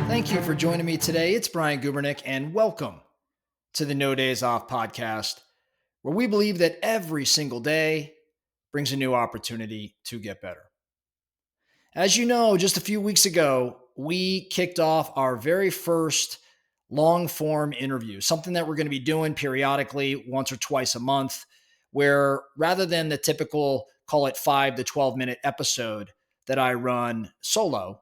Thank you for joining me today. It's Brian Gubernick, and welcome to the No Days Off podcast, where we believe that every single day brings a new opportunity to get better. As you know, just a few weeks ago, we kicked off our very first long-form interview, something that we're going to be doing periodically once or twice a month, where rather than the typical, call it 5 to 12-minute episode that I run solo,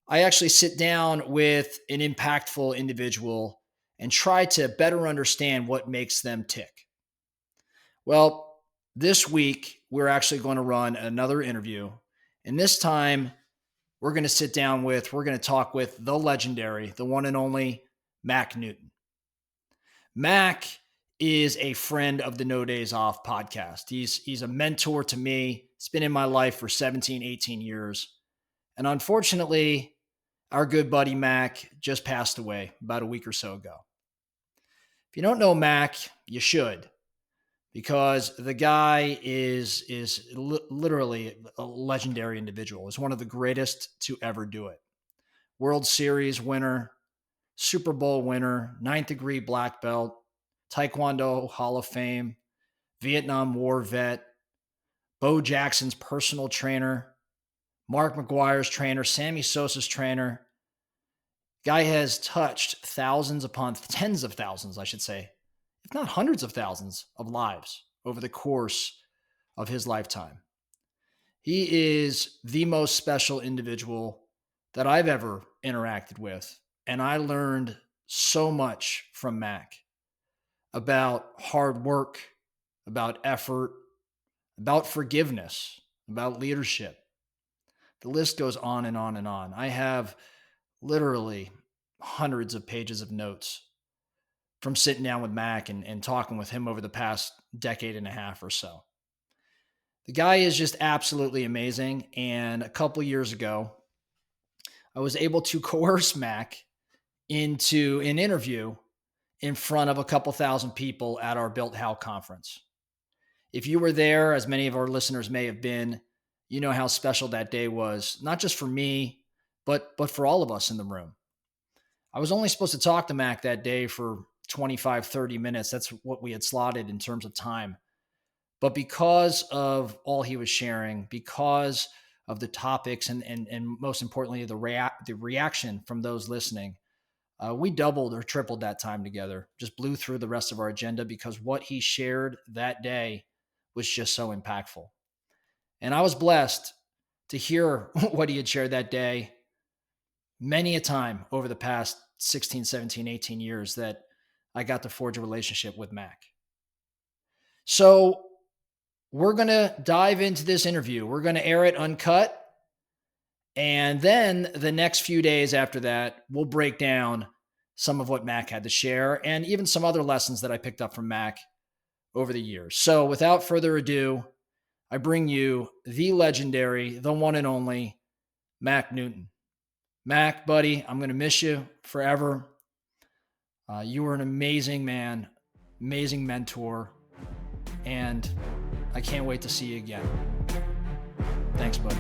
I actually sit down with an impactful individual and try to better understand what makes them tick. Well, this week, we're actually going to run another interview. And this time, we're going to talk with the legendary, the one and only Mack Newton. Mack is a friend of the No Days Off podcast. He's a mentor to me. It's been in my life for 17, 18 years. And unfortunately, our good buddy Mack just passed away about a week or so ago. If you don't know Mack, you should, because the guy is literally a legendary individual. He's one of the greatest to ever do it. World Series winner, Super Bowl winner, 9th degree black belt, Taekwondo Hall of Fame, Vietnam War vet, Bo Jackson's personal trainer, Mark McGuire's trainer, Sammy Sosa's trainer. Guy has touched thousands upon tens of thousands, I should say, if not hundreds of thousands of lives over the course of his lifetime. He is the most special individual that I've ever interacted with. And I learned so much from Mack about hard work, about effort, about forgiveness, about leadership. The list goes on and on and on. I have literally hundreds of pages of notes from sitting down with Mack and talking with him over the past decade and a half or so. The guy is just absolutely amazing. And a couple years ago, I was able to coerce Mack into an interview in front of a couple thousand people at our Built How conference. If you were there, as many of our listeners may have been, you know how special that day was, not just for me, but for all of us in the room. I was only supposed to talk to Mack that day for 25, 30 minutes. That's what we had slotted in terms of time. But because of all he was sharing, because of the topics and most importantly, the reaction from those listening, we doubled or tripled that time together, just blew through the rest of our agenda because what he shared that day was just so impactful. And I was blessed to hear what he had shared that day many a time over the past 16, 17, 18 years that I got to forge a relationship with Mack. So we're going to dive into this interview. We're going to air it uncut. And then the next few days after that, we'll break down some of what Mack had to share and even some other lessons that I picked up from Mack over the years. So without further ado, I bring you the legendary, the one and only Mack Newton. Mack, buddy, I'm going to miss you forever. You were an amazing man, amazing mentor, and I can't wait to see you again. Thanks, buddy.